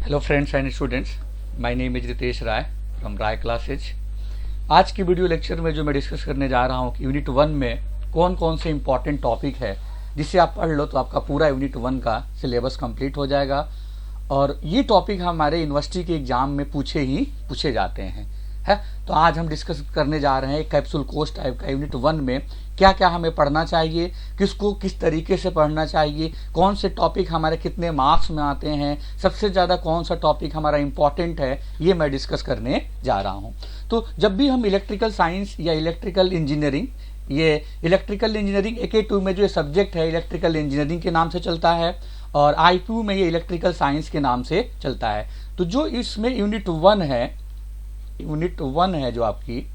Hello friends and students, my name is Ritesh Rai from Rai classes. आज की video lecture में जो मैं डिस्कस करने जा रहा हूँ कि यूनिट 1 में कौन कौन से इंपॉर्टेंट टॉपिक है जिसे आप पढ़ लो तो आपका पूरा यूनिट 1 का सिलेबस कंप्लीट हो जाएगा। और ये टॉपिक हमारे यूनिवर्सिटी के एग्जाम में पूछे जाते हैं है। तो आज हम डिस्कस करने जा रहे हैं कैप्सूल कोर्स टाइप का यूनिट 1 में क्या क्या हमें पढ़ना चाहिए, किसको किस तरीके से पढ़ना चाहिए, कौन से टॉपिक हमारे कितने मार्क्स में आते हैं, सबसे ज़्यादा कौन सा टॉपिक हमारा इम्पॉर्टेंट है, ये मैं डिस्कस करने जा रहा हूँ। तो जब भी हम इलेक्ट्रिकल साइंस या इलेक्ट्रिकल इंजीनियरिंग, ये इलेक्ट्रिकल इंजीनियरिंग AK2 में जो सब्जेक्ट है इलेक्ट्रिकल इंजीनियरिंग के नाम से चलता है और I2 में ये इलेक्ट्रिकल साइंस के नाम से चलता है। तो जो इसमें यूनिट 1 है जो आपकी,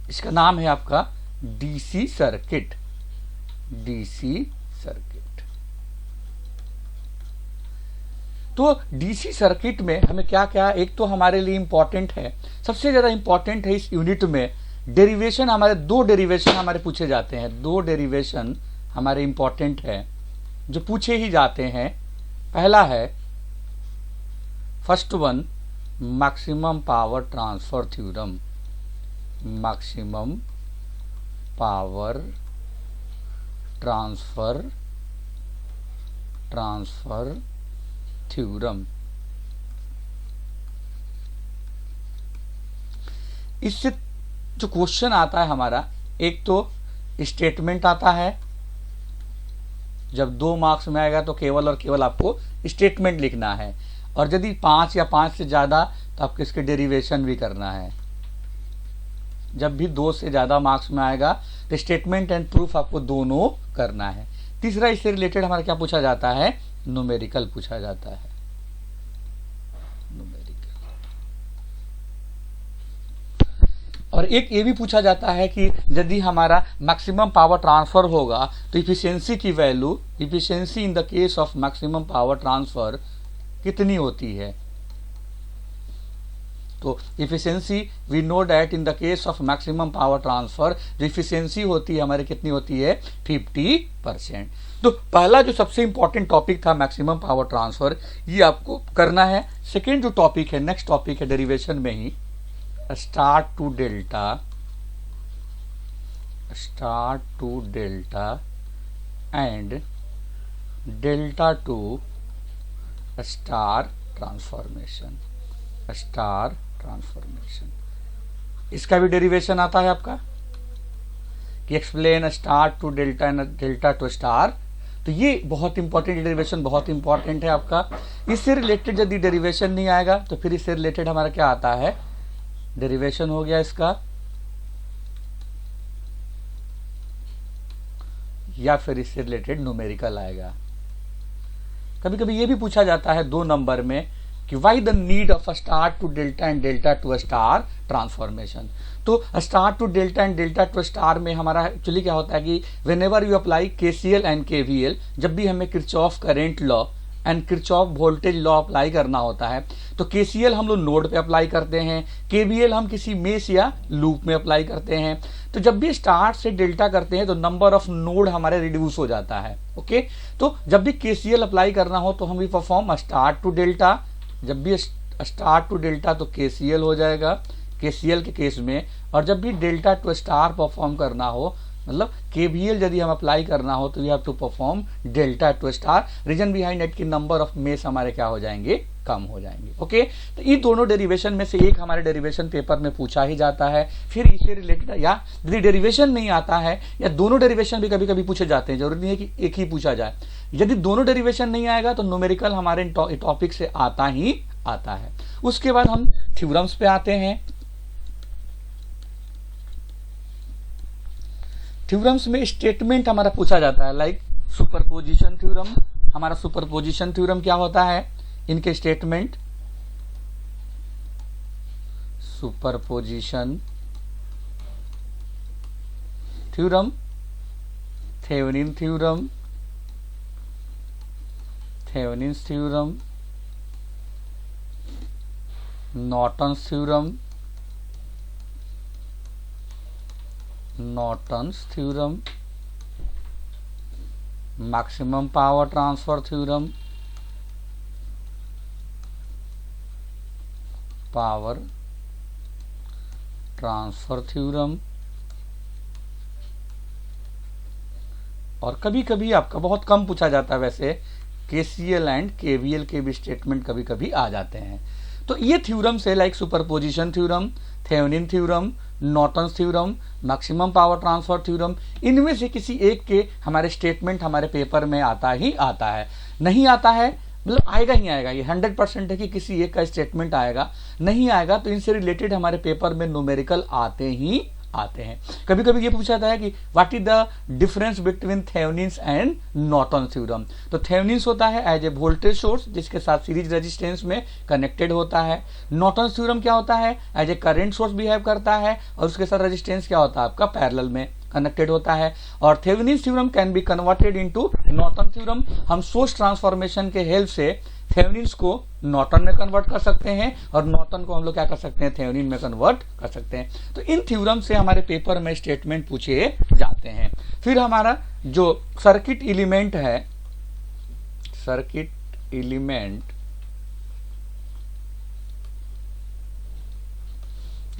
इसका नाम है आपका डीसी सर्किट। तो डीसी सर्किट में हमें क्या क्या, एक तो हमारे लिए इंपॉर्टेंट है, सबसे ज्यादा इंपॉर्टेंट है इस यूनिट में डेरिवेशन। हमारे दो डेरिवेशन हमारे पूछे जाते हैं, दो डेरिवेशन हमारे इंपॉर्टेंट है जो पूछे ही जाते हैं। पहला है first one, maximum power transfer theorem. Maximum power transfer theorem. इससे जो क्वेश्चन आता है हमारा, एक तो स्टेटमेंट आता है, जब 2 मार्क्स में आएगा तो केवल और केवल आपको स्टेटमेंट लिखना है, और यदि 5 या 5 से ज्यादा तो आपको इसके डेरिवेशन भी करना है। जब भी 2 से ज्यादा मार्क्स में आएगा तो स्टेटमेंट एंड प्रूफ आपको दोनों करना है। तीसरा, इससे रिलेटेड हमारा क्या पूछा जाता है, न्यूमेरिकल पूछा जाता है। और एक ये भी पूछा जाता है कि यदि हमारा मैक्सिमम पावर ट्रांसफर होगा तो इफिशिएंसी की value, efficiency in the case of maximum power transfer कितनी होती है। तो efficiency we know that in the case of maximum power transfer जो इफिशिएंसी होती है हमारी कितनी होती है, 50%। तो पहला जो सबसे इंपॉर्टेंट टॉपिक था मैक्सिमम पावर ट्रांसफर, ये आपको करना है। सेकेंड जो टॉपिक है, नेक्स्ट टॉपिक है डेरिवेशन में ही, star to delta and delta to star transformation. इसका भी डेरिवेशन आता है आपका कि explain star to delta and delta to star. तो ये बहुत इंपॉर्टेंट डेरिवेशन, बहुत इंपॉर्टेंट है आपका। इससे रिलेटेड यदि डेरिवेशन नहीं आएगा तो फिर इससे रिलेटेड हमारा क्या आता है, डेरिवेशन हो गया इसका, या फिर इससे रिलेटेड न्यूमेरिकल आएगा। कभी कभी ये भी पूछा जाता है 2 नंबर में कि why the need of a star to delta and delta to star transformation. तो star to delta and delta to star में हमारा एक्चुअली क्या होता है कि whenever you apply KCL and KVL, जब भी हमें Kirchhoff current law and Kirchhoff voltage law apply करना होता है तो KCL हम लोग नोड पे अप्लाई करते हैं, KVL हम किसी मेश या लूप में अप्लाई करते हैं। तो जब भी स्टार से डेल्टा करते हैं तो नंबर ऑफ नोड हमारे रिड्यूस हो जाता है। ओके, तो जब भी KCL अप्लाई करना हो तो हम भी परफॉर्म स्टार टू डेल्टा, जब भी स्टार टू डेल्टा तो KCL हो जाएगा KCL के केस में, और जब भी डेल्टा टू स्टार परफॉर्म करना हो, मतलब KVL यदि हम अप्लाई करना हो तो we have to perform delta to star. Reason behind it की नंबर ऑफ मेस हमारे क्या हो जाएंगे, कम हो जाएंगे। ओके, तो ये दोनों डेरिवेशन में से एक हमारे डेरिवेशन पेपर में पूछा ही जाता है। फिर इससे रिलेटेड, या यदि डेरिवेशन नहीं आता है या दोनों डेरिवेशन भी कभी कभी पूछे जाते हैं, जरूरी नहीं है कि एक ही पूछा जाए। यदि दोनों डेरिवेशन नहीं आएगा तो न्यूमेरिकल हमारे टॉपिक से आता है। उसके बाद हम थ्योरम्स पे आते हैं। थ्योरम्स में स्टेटमेंट हमारा पूछा जाता है, लाइक सुपरपोजिशन थ्योरम। हमारा सुपरपोजिशन थ्योरम क्या होता है, इनके statement, superposition theorem, Thevenin theorem, Thevenin's theorem, Norton's theorem, Norton's theorem, maximum power transfer theorem, power transfer theorem. और कभी कभी आपका बहुत कम पूछा जाता है वैसे, केसीएल एंड केवीएल के भी स्टेटमेंट कभी कभी आ जाते हैं। तो ये थ्योरम्स है like superposition theorem, Thevenin theorem, Norton's theorem, maximum power transfer theorem, इनमें से किसी एक के हमारे स्टेटमेंट हमारे पेपर में आता ही आता है। नहीं आता है मतलब आएगा ही आएगा, ये 100% है कि किसी एक का स्टेटमेंट आएगा। नहीं आएगा तो इनसे रिलेटेड हमारे पेपर में न्यूमेरिकल आते ही आते हैं। कभी कभी ये पूछा जाता है कि what is the difference between Thevenin's and Norton theorem. तो थेवेनिन्स होता है एज ए वोल्टेज सोर्स जिसके साथ सीरीज रेजिस्टेंस में कनेक्टेड होता है। नॉर्टन थ्योरम क्या होता है, as a current source behave करता है और उसके साथ रेजिस्टेंस क्या होता है आपका पैरेलल में कनेक्टेड होता है। और Thevenin's theorem can be converted into Norton theorem. हम सोर्स ट्रांसफॉर्मेशन के हेल्प से थेवेनिन्स को नॉर्टन में कन्वर्ट कर सकते हैं और नॉर्टन को हम लोग क्या कर सकते हैं, थेवेनिन में कन्वर्ट कर सकते हैं। तो इन थ्योरम से हमारे पेपर में स्टेटमेंट पूछे जाते हैं। फिर हमारा जो सर्किट एलिमेंट है, सर्किट एलिमेंट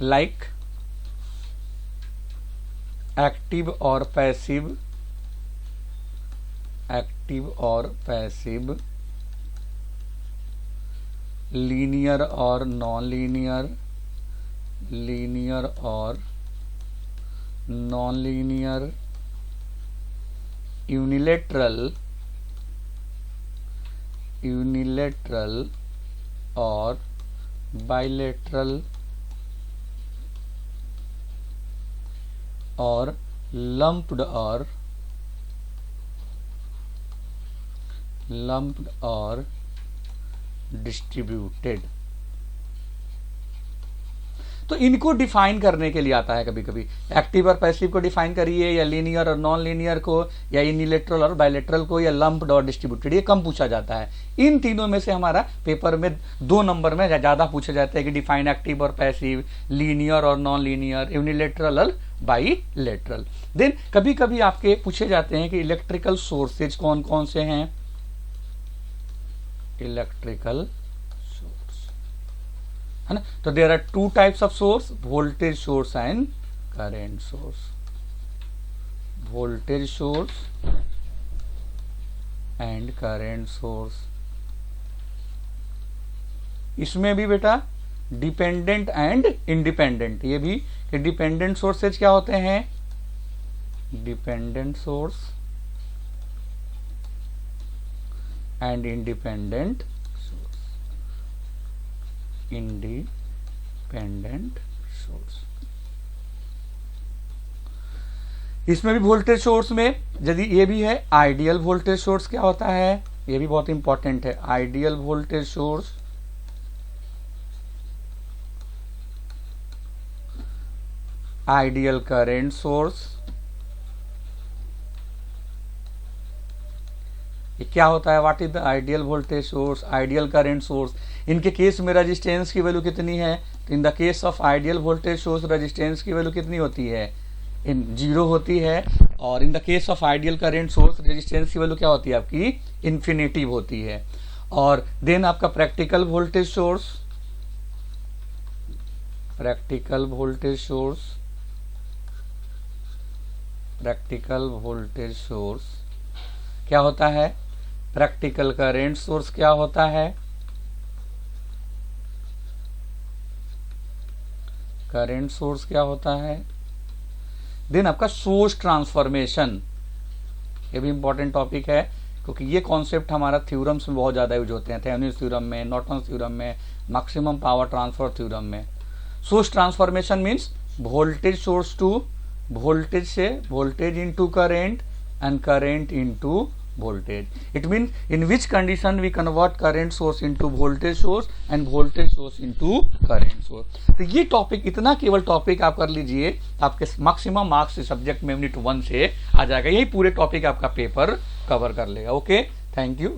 लाइक एक्टिव और पैसिव, एक्टिव और पैसिव, लीनियर और नॉन लीनियर, लीनियर और नॉन लीनियर, यूनिलेटरल, यूनिलेटरल और बाइलेटरल और लंप्ड और डिस्ट्रीब्यूटेड। तो इनको डिफाइन करने के लिए आता है कभी कभी, एक्टिव और पैसिव को डिफाइन करिए या लीनियर और नॉन लीनियर को या यूनिलेटरल और बाइलेटरल को या लंप्ड और डिस्ट्रीब्यूटेड, ये कम पूछा जाता है। इन तीनों में से हमारा पेपर में 2 नंबर में ज्यादा पूछा जाता है कि डिफाइन एक्टिव और पैसिव, लीनियर और नॉन लीनियर, यूनिलेटरल और बाइलेटरल। देन कभी कभी आपके पूछे जाते हैं कि इलेक्ट्रिकल सोर्सेज कौन कौन से हैं, इलेक्ट्रिकल सोर्स है ना। तो there are 2 types of source, voltage source and current source. Voltage source and current source. इसमें भी बेटा डिपेंडेंट एंड इंडिपेंडेंट, ये भी कि डिपेंडेंट सोर्सेज क्या होते हैं, dependent source and independent source, independent source. इसमें भी वोल्टेज सोर्स में यदि ये भी है आइडियल वोल्टेज सोर्स क्या होता है, ये भी बहुत इंपॉर्टेंट है, ideal voltage source, ideal current source. ये क्या होता है, what is the ideal voltage source, ideal current source. इनके केस में रेजिस्टेंस की वैल्यू कितनी है, तो इन the case of ideal voltage source resistance की वैल्यू कितनी होती है, इन 0 होती है। और इन the case of ideal current source resistance की वैल्यू क्या होती है आपकी, इन्फिनिटिव होती है। और देन आपका practical voltage source, practical voltage source, practical voltage source क्या होता है, प्रैक्टिकल करंट सोर्स क्या होता है, करंट सोर्स क्या होता है। देन आपका सोर्स ट्रांसफॉर्मेशन, ये भी इंपॉर्टेंट टॉपिक है क्योंकि ये कॉन्सेप्ट हमारा थ्योरम्स में बहुत ज्यादा यूज होते हैं, थेवेनिन थ्योरम में, नॉर्टन थ्योरम में, मैक्सिमम पावर ट्रांसफर थ्योरम में। Source transformation means voltage source to voltage से voltage into current and current into voltage. It means in which condition we convert current source into voltage source and voltage source into current source. तो ये topic, इतना केवल topic आप कर लीजिए, आपके maximum marks इस सब्जेक्ट में यूनिट 1 से आ जाएगा। यही पूरे टॉपिक आपका पेपर कवर कर लेगा। Okay, thank you.